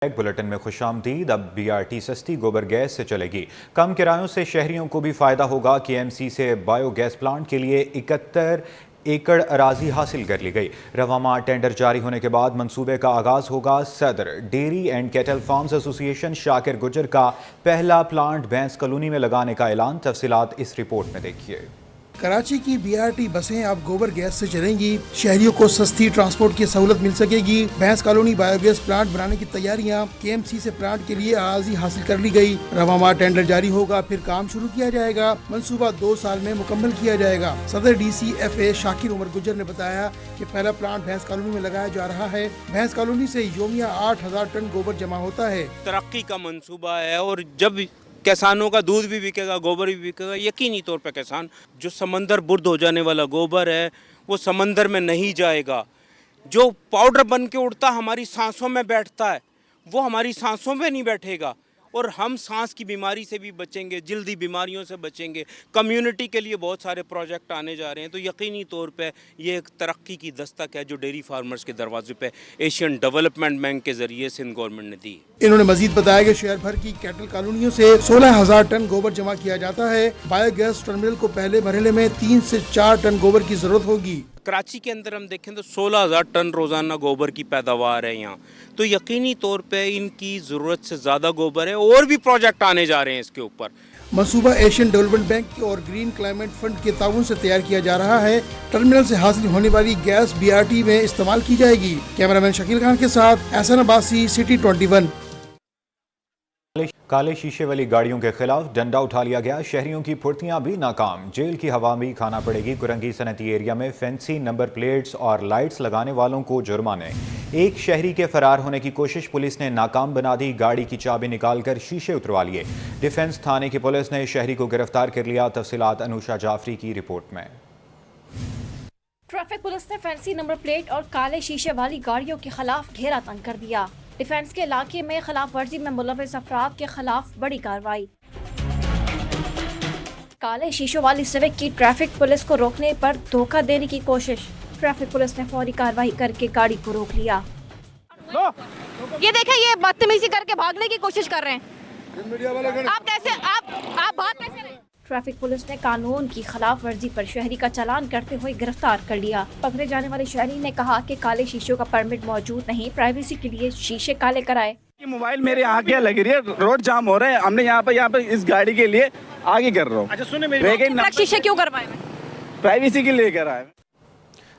Bulletin میں خوش آمدید۔ اب BRT سستی گوبر گیس سے چلے گی۔ کم کرایوں سے شہریوں کو بھی فائدہ ہوگا۔ KMC سے بایو گیس پلانٹ کے لیے 71 ایکڑ اراضی حاصل کر لی گئی۔ رواں ماہ ٹینڈر جاری ہونے کے بعد منصوبے کا آغاز ہوگا۔ صدر ڈیری اینڈ کیٹل فارمز ایسوسی ایشن شاکر گجر کا پہلا پلانٹ بھینس کالونی میں لگانے کا اعلان۔ تفصیلات اس رپورٹ میں دیکھیے۔ کراچی کی BRT بسیں اب گوبر گیس سے چلیں گی۔ شہریوں کو سستی ٹرانسپورٹ کی سہولت مل سکے گی۔ بھینس کالونی بایو گیس پلانٹ بنانے کی تیاریاں۔ KMC سے پلانٹ کے لیے اراضی حاصل کر لی گئی۔ رواں ماہ ٹینڈر جاری ہوگا، پھر کام شروع کیا جائے گا۔ منصوبہ 2 سال میں مکمل کیا جائے گا۔ صدر DCFA شاکر عمر گجر نے بتایا کہ پہلا پلانٹ بھینس کالونی میں لگایا جا رہا ہے۔ بھینس کالونی سے یومیہ 8000 ٹن گوبر جمع ہوتا ہے۔ ترقی کا منصوبہ ہے اور جب کسانوں کا دودھ بھی بکے گا، گوبر بھی بکے گا، یقینی طور پہ کسان جو سمندر برد ہو جانے والا گوبر ہے وہ سمندر میں نہیں جائے گا۔ جو پاؤڈر بن کے اڑتا ہماری سانسوں میں بیٹھتا ہے وہ ہماری سانسوں میں نہیں بیٹھے گا، اور ہم سانس کی بیماری سے بھی بچیں گے، جلدی بیماریوں سے بچیں گے۔ کمیونٹی کے لیے بہت سارے پروجیکٹ آنے جا رہے ہیں، تو یقینی طور پہ یہ ایک ترقی کی دستک ہے جو ڈیری فارمرز کے دروازے پہ ایشین ڈیولپمنٹ بینک کے ذریعے سندھ گورنمنٹ نے دی۔ انہوں نے مزید بتایا کہ شہر بھر کی کیٹل کالونیوں سے 16000 ٹن گوبر جمع کیا جاتا ہے۔ بایو گیس ٹرمینل کو پہلے مرحلے میں 3 سے 4 ٹن گوبر کی ضرورت ہوگی۔ کراچی کے اندر ہم دیکھیں تو 16000 ٹن روزانہ گوبر کی پیداوار ہے یہاں، تو یقینی طور پہ ان کی ضرورت سے زیادہ گوبر ہے، اور بھی پروجیکٹ آنے جا رہے ہیں اس کے اوپر۔ منصوبہ ایشین ڈیولپمنٹ بینک اور گرین کلائمیٹ فنڈ کے تعاون سے تیار کیا جا رہا ہے۔ ٹرمینل سے حاصل ہونے والی گیس BRT میں استعمال کی جائے گی۔ کیمرامین شکیل خان کے ساتھ احسن عباسی، سٹی 21۔ کالے شیشے والی گاڑیوں کے خلاف ڈنڈا اٹھا لیا گیا۔ شہریوں کی پھرتیاں بھی ناکام۔ جیل کی ہوا بھی کھانا پڑے گی۔ کرنگی صنعتی ایریا میں فینسی نمبر پلیٹس اور لائٹس لگانے والوں کو جرمانے۔ ایک شہری کے فرار ہونے کی کوشش پولیس نے ناکام بنا دی۔ گاڑی کی چابی نکال کر شیشے اتروا لیے۔ ڈیفنس تھانے کی پولیس نے شہری کو گرفتار کر لیا۔ تفصیلات انوشا جعفری کی رپورٹ میں۔ ٹریفک پولیس نے فینسی نمبر پلیٹ اور کالے شیشے والی گاڑیوں کے خلاف گھیرا تنگ کر دیا۔ ڈیفنس کے علاقے میں خلاف ورزی میں ملوث افراد کے خلاف بڑی کارروائی۔ کالے شیشوں والی سوک کی ٹریفک پولیس کو روکنے پر دھوکہ دینے کی کوشش۔ ٹریفک پولیس نے فوری کارروائی کر کے گاڑی کو روک لیا۔ یہ دیکھیں، یہ بدتمیزی کر کے بھاگنے کی کوشش کر رہے ہیں۔ آپ بھاگ کیسے رہے؟ ٹریفک پولیس نے قانون کی خلاف ورزی پر شہری کا چالان کرتے ہوئے گرفتار کر لیا۔ پکڑے جانے والے شہری نے کہا کہ کالے شیشوں کا پرمٹ موجود نہیں، پرائیویسی کے لیے شیشے کالے کرائے۔ یہ موبائل میرے آنکھ کیا لگ رہی ہے، روڈ جام ہو رہا ہے، ہم نے یہاں پہ اس گاڑی کے لیے آگے کر رہا ہوں۔ اچھا سنیں، میرے شیشے کیوں کروائے؟ پرائیویسی کے لیے کرا ہے۔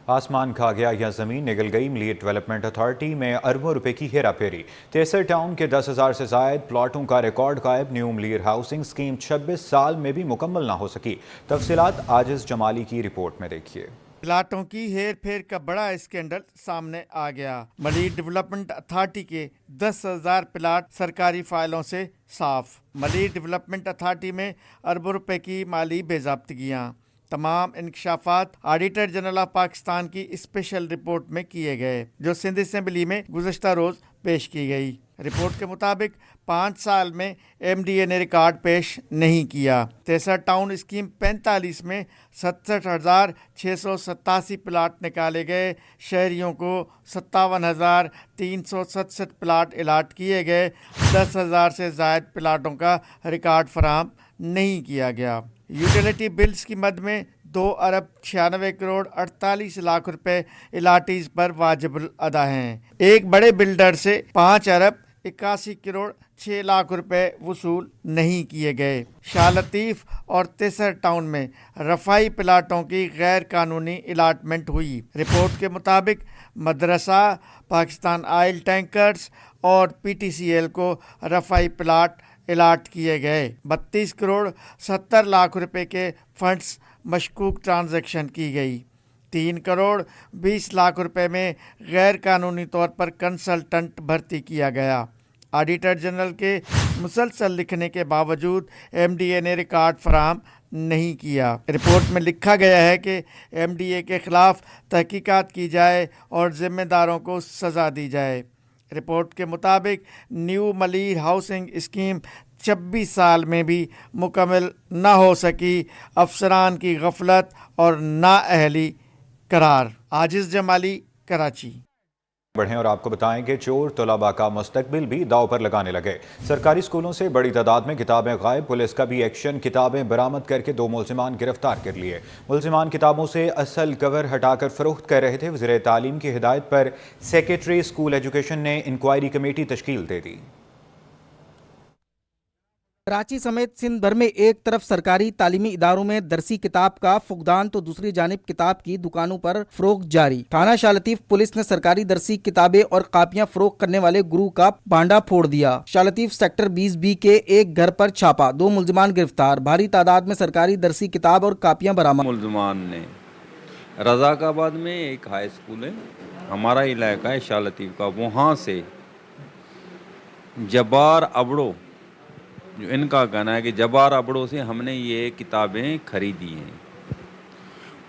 آسمان کھا گیا یا زمین نگل گئی، ملیٹ ڈیولپمنٹ اتھارٹی میں اربوں روپے کی ہیرا پھیری۔ تیسر ٹاؤن کے 10,000 سے زائد پلاٹوں کا ریکارڈ غائب۔ نیو ملیر ہاؤسنگ اسکیم 26 سال میں بھی مکمل نہ ہو سکی۔ تفصیلات عاجز جمالی کی رپورٹ میں دیکھیے۔ پلاٹوں کی ہیر پھیر کا بڑا اسکینڈل سامنے آ گیا۔ ملیٹ ڈیولپمنٹ اتھارٹی کے 10,000 پلاٹ سرکاری فائلوں سے صاف۔ ملیٹ ڈیولپمنٹ اتھارٹی میں اربوں روپے کی مالی بے ضابطگیاں۔ تمام انکشافات آڈیٹر جنرل آف پاکستان کی اسپیشل رپورٹ میں کیے گئے، جو سندھ اسمبلی میں گزشتہ روز پیش کی گئی۔ رپورٹ کے مطابق 5 سال میں MDA نے ریکارڈ پیش نہیں کیا۔ تیسر ٹاؤن اسکیم 45 میں 67,687 پلاٹ نکالے گئے۔ شہریوں کو 57,367 پلاٹ الاٹ کیے گئے۔ 10,000 سے زائد پلاٹوں کا ریکارڈ فراہم نہیں کیا گیا۔ یوٹیلیٹی بلز کی مد میں 2,96,48,00,000 روپے الاٹیز پر واجب الادا ہیں۔ ایک بڑے بلڈر سے 5,81,06,00,000 روپے وصول نہیں کیے گئے۔ شاہ لطیف اور تیسر ٹاؤن میں رفائی پلاٹوں کی غیر قانونی الاٹمنٹ ہوئی۔ رپورٹ کے مطابق مدرسہ، پاکستان آئل ٹینکرز اور PTCL کو رفائی پلاٹ الاٹ کیے گئے۔ 32,70,00,000 روپے کے فنڈز مشکوک ٹرانزیکشن کی گئی۔ 3,20,00,000 روپے میں غیر قانونی طور پر کنسلٹنٹ بھرتی کیا گیا۔ آڈیٹر جنرل کے مسلسل لکھنے کے باوجود MDA نے ریکارڈ فراہم نہیں کیا۔ رپورٹ میں لکھا گیا ہے کہ MDA کے خلاف تحقیقات کی جائے اور ذمہ داروں کو سزا دی جائے۔ رپورٹ کے مطابق نیو ملیر ہاؤسنگ اسکیم 26 سال میں بھی مکمل نہ ہو سکی۔ افسران کی غفلت اور نااہلی قرار۔ عاجز جمالی، کراچی۔ बढ़ें और आपको बताएं कि चोर तलबा का मुस्तकबिल भी दाव पर लगाने लगे। सरकारी स्कूलों से बड़ी तादाद में किताबें गायब, पुलिस का भी एक्शन, किताबें बरामद करके 2 मुलजिमान गिरफ्तार कर लिए। मुलजिमान किताबों से असल कवर हटाकर फरोख्त कर रहे थे। वज़ीर तालीम की हिदायत पर सेक्रेटरी स्कूल एजुकेशन ने इंक्वायरी कमेटी तश्कील दे दी। कराची समेत सिंध भर में एक तरफ सरकारी तालीमी इदारों में दरसी किताब का फुकदान तो दूसरी जानिब किताब की दुकानों पर फरोख्त जारी। थाना शाह लतीफ पुलिस ने सरकारी दरसी किताबें और कापियां फरोख्त करने वाले गुरु का भांडा फोड़ दिया। शाह लतीफ सेक्टर 20B के एक घर पर छापा, 2 मुलजिमान गिरफ्तार। भारी तादाद में सरकारी दरसी किताब और कापियां बरामद। मुलजिमान ने रज़ाकाबाद में एक हाई स्कूल है, हमारा इलाका है शाह लतीफ का, वहाँ से जब्बार अबड़ो, जो इनका कहना है कि जब्बार अबड़ो से हमने ये किताबें खरीदी हैं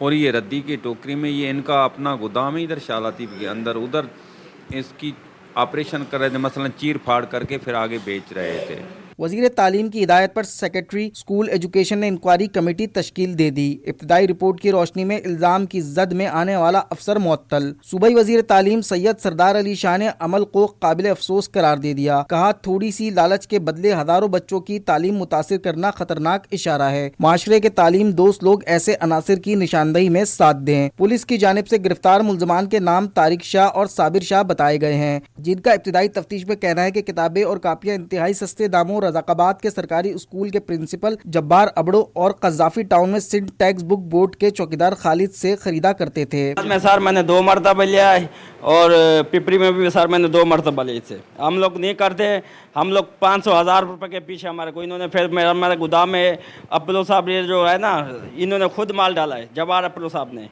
और ये रद्दी की टोकरी में, ये इनका अपना गोदाम है इधर शाह लतीफ के अंदर, उधर इसकी ऑपरेशन कर रहे थे, मसलन चीर फाड़ करके फिर आगे बेच रहे थे। वजीर तालीम की हिदायत पर सेक्रेटरी स्कूल एजुकेशन ने इंक्वायरी कमेटी तश्कील दे दी। इब्तदाई रिपोर्ट की रोशनी में इल्जाम की जद में आने वाला अफसर मुअत्तल। सूबाई वजीर तालीम सैयद सरदार अली शाह ने अमल को काबिल अफसोस करार दे दिया। कहा, थोड़ी सी लालच के बदले हजारों बच्चों की तालीम मुतासिर करना खतरनाक इशारा है। माशरे के तालीम दोस्त लोग ऐसे अनासिर की निशानदही में साथ दें। पुलिस की जानिब से गिरफ्तार मुलजमान के नाम तारिक शाह और साबिर शाह बताए गए हैं, जिनका इब्तदाई तफ्तीश में कहना है कि किताबें और कापियां इंतहाई सस्ते दामों रज़ाकाबाद के सरकारी स्कूल के प्रिंसिपल जब्बार अबड़ो और कज़ाफी टाउन में सिंध टेक्स्ट बुक बोर्ड के चौकीदार खालिद से खरीदा करते थे। सर मैंने 2 मरतबा लिया है और पिपरी में भी सर मैंने 2 मरतबा लिए थे। हम लोग नहीं करते, हम लोग 500,000 रुपये के पीछे हमारे को इन्होंने फिर मेरे गोदाम में अब्दुल साहब ये जो है ना, इन्होंने खुद माल डाला है, जब्बार अब्दुल साहब ने,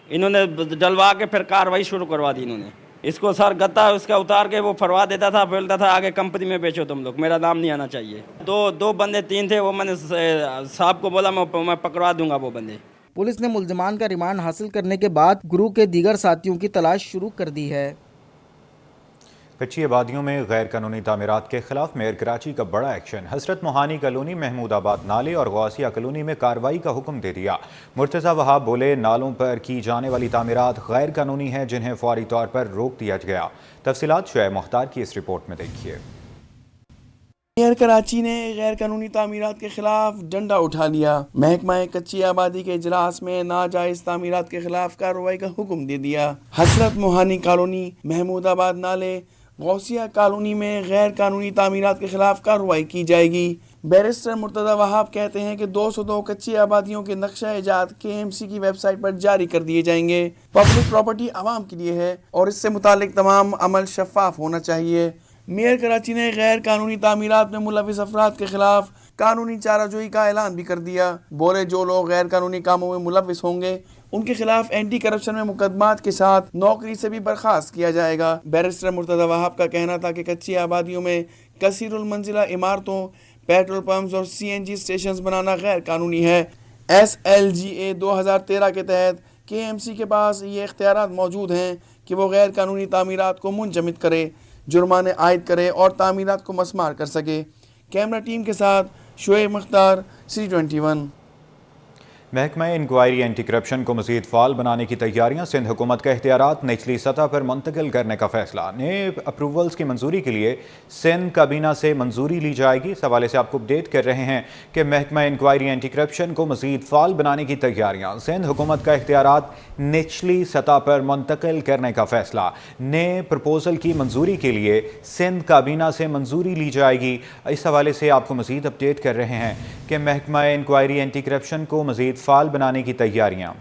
इन्होंने डलवा के फिर कार्रवाई शुरू करवा दी इन्होंने। इसको सर गत्ता उसका उतार के वो फरवा देता था, बोलता था आगे कंपनी में बेचो तुम लोग, मेरा नाम नहीं आना चाहिए। दो बंदे 3 थे, वो मैंने साहब को बोला मैं पकड़वा दूंगा वो बंदे। पुलिस ने मुलजमान का रिमांड हासिल करने के बाद गुरु के दीगर साथियों की तलाश शुरू कर दी है। कच्ची आबादियों में गैर कानूनी तामीरात के खिलाफ मेयर कराची का बड़ा एक्शन। हसरत मोहानी कॉलोनी, महमूदाबाद नाले और गौसिया कॉलोनी में कार्रवाई का हुक्म दे दिया। मुर्तज़ा वहाब बोले, नालों पर की जाने वाली तामीरात गैर कानूनी हैं, जिन्हें फौरी तौर पर रोक दिया गया। तफसीलात शुएब मुख्तार की इस रिपोर्ट में देखिए। मेयर कराची ने गैर कानूनी तामीरात के खिलाफ डंडा उठा लिया। महकमा कच्ची आबादी के इजलास में नाजायज तामीरात के खिलाफ कार्रवाई का हुक्म दे दिया। हसरत मोहानी कॉलोनी, महमूदाबाद नाले, गौसिया कॉलोनी में गैर कानूनी तामीरात के खिलाफ कार्रवाई की जाएगी। बैरिस्टर मुर्तज़ा वहाब कहते हैं कि 202 कच्ची आबादियों के नक्शा इजाद KMC की वेबसाइट पर जारी कर दिए जाएंगे। पब्लिक प्रॉपर्टी आवाम के लिए है और इससे मुतालिक तमाम अमल शफाफ होना चाहिए। मेयर कराची ने गैर कानूनी तामीरात में मुलविस अफराद के खिलाफ कानूनी चाराजोई का ऐलान भी कर दिया। बोले, जो लोग गैर कानूनी कामों में मुलविस होंगे उनके खिलाफ एंटी करप्शन में मुकदमात के साथ नौकरी से भी बर्खास्त किया जाएगा। बैरिस्टर मुर्तज़ा वहाब का कहना था कि कच्ची आबादियों में कसीरुल मंजिला इमारतों, पेट्रोल पंप्स और CNG स्टेशंस बनाना गैर कानूनी है। SLGA 2013 के तहत KMC के पास ये इख्तियारात मौजूद हैं कि वो गैर कानूनी तामीरात को मुंजमद करे, जुर्माने आयद करे और तामीरात को मस्मार कर सके। कैमरा टीम के साथ शुएब मुख्तार, C21। महकमा इंक्वायरी एंटी करप्शन को मज़ीद फ़ाल बनाने की तैयारियां। सिंध हुकूमत का इख्तियारात निचली सतह पर मुंतकिल करने का फैसला। नए अप्रूवल्स की मंजूरी के लिए सिंध काबीना से मंजूरी ली जाएगी। इस हवाले से आपको अपडेट कर रहे हैं कि महकमा इंक्वायरी एंटी करप्शन को मज़ीद फ़ाल बनाने की तैयारियां। सिंध हुकूमत का इख्तियारात निचली सतह पर मुंतकिल करने का फैसला। नए प्रपोजल की मंजूरी के लिए सिंध काबीना से मंजूरी ली जाएगी। इस हवाले से आपको मज़ीद अपडेट कर रहे हैं कि महकमा इंक्वायरी एंटी करप्शन को मज़ीद फ़ाल बनाने की तैयारियां।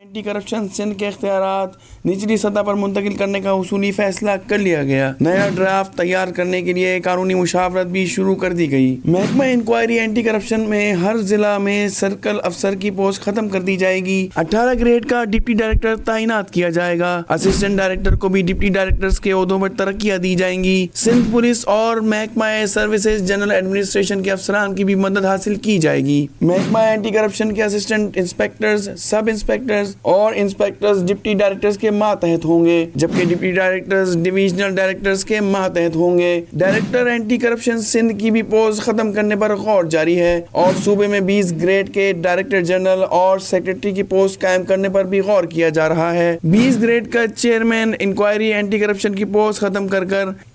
एंटी करप्शन सिंध के इख्तियारात निचली सतह पर मुंतकिल करने का उसूली फैसला कर लिया गया। नया ड्राफ्ट तैयार करने के लिए कानूनी मुशावरत भी शुरू कर दी गई। महकमा इंक्वायरी एंटी करप्शन में हर जिला में सर्कल अफसर की पोस्ट खत्म कर दी जाएगी। 18 ग्रेड का डिप्टी डायरेक्टर तैनात किया जाएगा। असिस्टेंट डायरेक्टर को भी डिप्टी डायरेक्टर्स के ओहदों पर तरक्कियां दी जाएंगी। सिंध पुलिस और महकमा सर्विसेज जनरल एडमिनिस्ट्रेशन के अफसरान की भी मदद हासिल की जाएगी। महकमा एंटी करप्शन के असिस्टेंट इंस्पेक्टर्स, सब इंस्पेक्टर्स और इंस्पेक्टर्स डिप्टी डायरेक्टर्स के मातहत होंगे, जबकि डिप्टी डायरेक्टर्स डिविजनल डायरेक्टर्स के मातहत होंगे। डायरेक्टर एंटी करप्शन सिंध की भी पोस्ट खत्म करने पर गौर जारी है और सूबे में 20 ग्रेड के डायरेक्टर जनरल और सेक्रेटरी की पोस्ट कायम करने पर भी गौर किया जा रहा है। 20 ग्रेड का चेयरमैन इंक्वायरी एंटी करप्शन की पोस्ट खत्म कर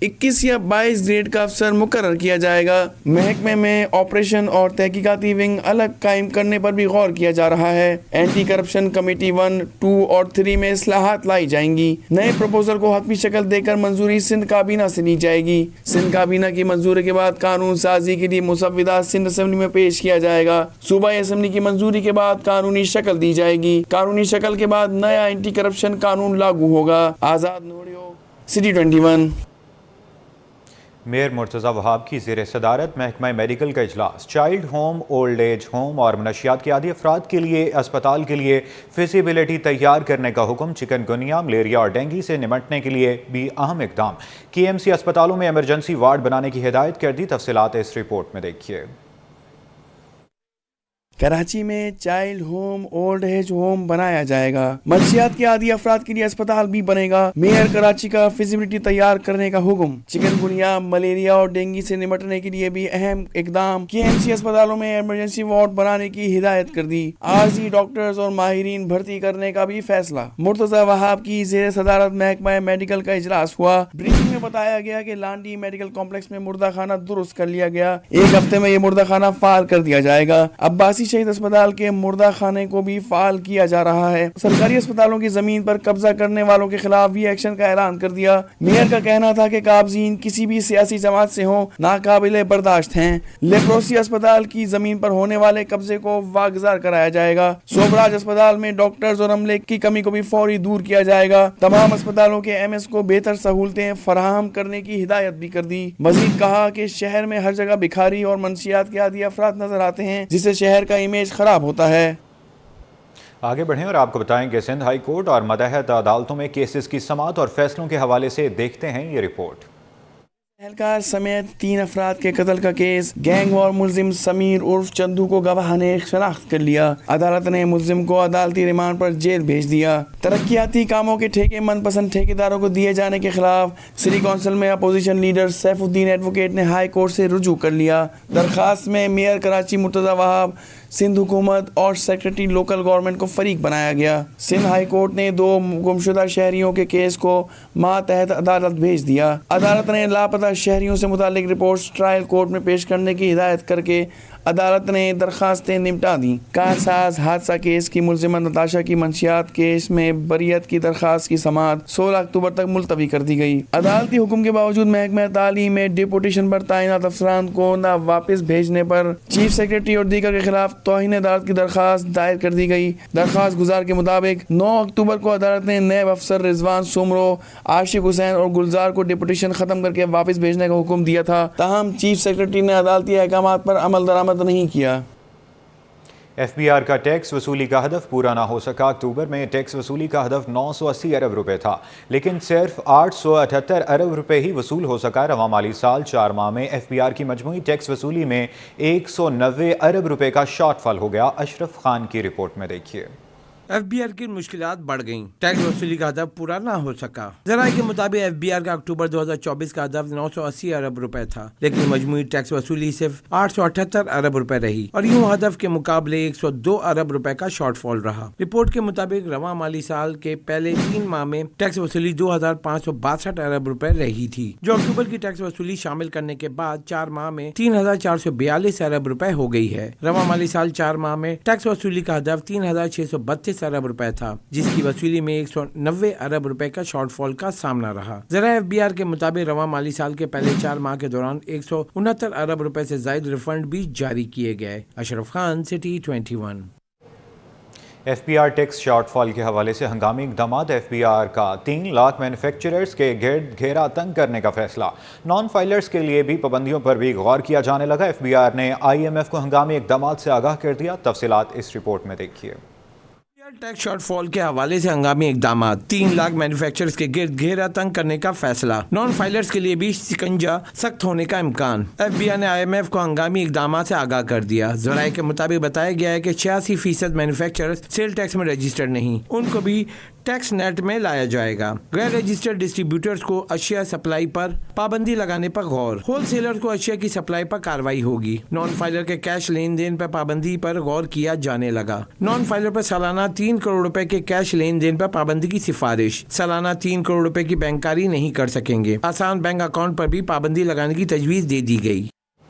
21 या 22 ग्रेड का अफसर मुकर्रर किया जाएगा। महकमे में ऑपरेशन और तहकीकाती विंग अलग कायम करने पर भी गौर किया जा रहा है। एंटी करप्शन कमेटी 1, 2 और 3 में इस्लाहात लाई जाएंगी। नए प्रपोजल को हतमी शक्ल देकर मंजूरी सिंध काबीना से ली जाएगी। सिंध काबीना की मंजूरी के बाद कानून साजी के लिए मुसव्विदा सिंध असेंबली में पेश किया जाएगा। सूबाई असेंबली की मंजूरी के बाद कानूनी शक्ल दी जाएगी। कानूनी शक्ल के बाद नया एंटी करप्शन कानून लागू होगा। आजाद नोडियो, सिटी 21। मेयर मुर्तज़ा वहाब की ज़ेर सदारत महकमा मेडिकल का इजलास child home, old age home और मनशियात के आदी अफराद के लिए अस्पताल के लिए फिजिबिलिटी तैयार करने का हुक्म। चिकनगुनिया, मलेरिया और डेंगू से निपटने के लिए भी अहम इकदाम। KMC अस्पतालों में एमरजेंसी वार्ड बनाने की हिदायत कर दी। तफसीलात इस रिपोर्ट में देखिए। कराची में child home, old age home बनाया जाएगा। मनशियात के आदी अफराद के लिए अस्पताल भी बनेगा। मेयर कराची का फिजिबिलिटी तैयार करने का हुक्म। चिकनगुनिया, मलेरिया और डेंगू से निपटने के लिए भी अहम इकदाम। KMC अस्पतालों में इमरजेंसी वार्ड बनाने की हिदायत कर दी। आर्जी डॉक्टर्स और माहिरीन भर्ती करने का भी फैसला। मुर्तज़ा वहाब की ज़ेर सदारत महकमा मेडिकल का इजलास हुआ। ब्रीफिंग में बताया गया कि लांडी मेडिकल कॉम्प्लेक्स में मुर्दा खाना दुरुस्त कर लिया गया। एक हफ्ते में ये मुर्दा खाना फाल कर दिया जाएगा। अब्बासी शहीद अस्पताल के मुर्दा खाने को भी फाल किया जा रहा है। सरकारी अस्पतालों की जमीन पर कब्जा करने वालों के खिलाफ भी एक्शन का ऐलान कर दिया। मेयर का कहना था कि काबजीन किसी भी सियासी जमात से हो नाकाबिले बर्दाश्त हैं। लेप्रोसी अस्पताल की जमीन पर होने वाले कब्जे को वागजार कराया जाएगा। सोबराज अस्पताल में डॉक्टर्स और अमले की कमी को भी फौरी दूर किया जाएगा। तमाम अस्पतालों के MS को बेहतर सहूलतें फराहम करने की हिदायत भी कर दी। मजीद कहा कि शहर में हर जगह भिखारी और मनशियात के आदी अफराद नजर आते हैं, जिससे शहर का इमेज खराब होता है। आगे बढ़ें और आपको बताएं कि सिंध हाई कोर्ट और मतहत अदालतों में केसेस की समाअत और फैसलों के हवाले से देखते हैं ये रिपोर्ट। एहलकार समेत 3 अफराद के कत्ल का केस। गैंग वॉर मुलजिम समीर उर्फ चंदू को गवाह ने शनाख्त कर लिया। अदालत ने मुलजिम को अदालती रिमांड पर जेल भेज दिया। तरक्याती कामों के ठेके मनपसंद ठेकेदारों को दिए जाने के खिलाफ सिटी कौंसिल में अपोजिशन लीडर सैफुद्दीन एडवोकेट ने हाई कोर्ट से रुजू कर लिया। दरखास्त में मेयर कराची मुर्तज़ा वहाब, सिंध हुकूमत और सेक्रेटरी लोकल गवर्नमेंट को फरीक बनाया गया। सिंध हाई कोर्ट ने 2 गुमशुदा शहरियों के केस को मातहत अदालत भेज दिया। अदालत ने लापता शहरियों से मुतालिक रिपोर्ट्स ट्रायल कोर्ट में पेश करने की हिदायत करके अदालत ने दरखास्तें निपटा दी। कारसाज हादसा केस की मुलजिमा नताशा की मंशियात केस में बरियत की दरखास्त की समाअत 16 अक्टूबर तक मुलतवी कर दी गई। अदालती हुक्म के बावजूद महकमा तालीम में डिपोटेशन पर तैनात अफसरान को न वापस भेजने पर चीफ सेक्रेटरी और दीगर के खिलाफ तौहीन अदालत की दरखास्त दायर कर दी गई। दरखास्त गुजार के मुताबिक 9 अक्टूबर को अदालत ने नैब अफसर रिजवान सुमरो, आशिक हुसैन और गुलजार को डिपोटेशन खत्म करके वापस भेजने का हुक्म दिया था। ताहम चीफ सेक्रेटरी ने अदालती अहकामात पर अमल दरामद नहीं किया। FBR का टैक्स वसूली का हदफ पूरा ना हो सका। अक्टूबर में टैक्स वसूली का हदफ 980 अरब रुपए था, लेकिन सिर्फ 878 अरब रुपए ही वसूल हो सका। रवां माली साल 4 माह में FBR की मजमूई टैक्स वसूली में 190 अरब रुपए का शॉर्टफॉल हो गया। अशरफ खान की रिपोर्ट में देखिए। FBR की मुश्किलात बढ़ गईं, टैक्स वसूली का हदफ पूरा ना हो सका। जराये के मुताबिक FBR का अक्टूबर 2024 का हदफ 980 अरब रुपए था, लेकिन मजमूई टैक्स वसूली सिर्फ 878 अरब रुपए रही और यूं हदफ के मुकाबले 102 अरब रुपए का शॉर्टफॉल रहा। रिपोर्ट के मुताबिक रवां माली साल के पहले 3 माह में टैक्स वसूली 2562 अरब रुपए रही थी, जो अक्टूबर की टैक्स वसूली शामिल करने के बाद 4 माह में 3442 अरब रुपए हो गई है। रवां माली साल 4 माह में टैक्स वसूली का हदफ 3632 अरब रुपए था, जिसकी वसूली में 190 अरब रुपए का शॉर्टफॉल का सामना रहा। जरा FBR के मुताबिक रवां माली साल के पहले 4 माह के दौरान 169 अरब रुपए से ज्यादा रिफंड भी जारी किए गए। Ashraf Khan, city 21। FBR tax shortfall के हवाले से हंगामी इक़दामात। FBR का 3 लाख मैन्युफैक्चरर्स के गिर्द घेरा तंग करने का फैसला। नॉन फाइलर्स के लिए भी पाबंदियों पर भी गौर किया जाने लगा। FBR ने IMF को हंगामी इक़दामात से आगाह कर दिया। तफसीलात इस रिपोर्ट में देखिए। टैक्स शॉर्टफॉल के हवाले से हंगामी इकदाम, 3 लाख मैन्युफैक्चरर्स के गिर्द घेरा तंग करने का फैसला, नॉन फाइलर्स के लिए भी शिकंजा सख्त होने का इम्कान। FBI ने IMF को हंगामी इकदाम से आगाह कर दिया। जराये के मुताबिक बताया गया है कि 86% मैन्युफैक्चरर्स सेल टैक्स में रजिस्टर्ड नहीं, उनको भी टैक्स नेट में लाया जाएगा। गैर रजिस्टर्ड डिस्ट्रीब्यूटर्स को अशिया सप्लाई पर पाबंदी लगाने पर गौर, होलसेलर को अशिया की सप्लाई पर कार्रवाई होगी। नॉन फाइलर के कैश लेन देन पर पाबंदी पर गौर किया जाने लगा। नॉन फाइलर पर सालाना 3 करोड़ रुपए के कैश लेन देन पर पाबंदी की सिफारिश, सालाना 3 करोड़ रुपए की बैंककारी नहीं कर सकेंगे। आसान बैंक अकाउंट पर भी पाबंदी लगाने की तजवीज दे दी गई।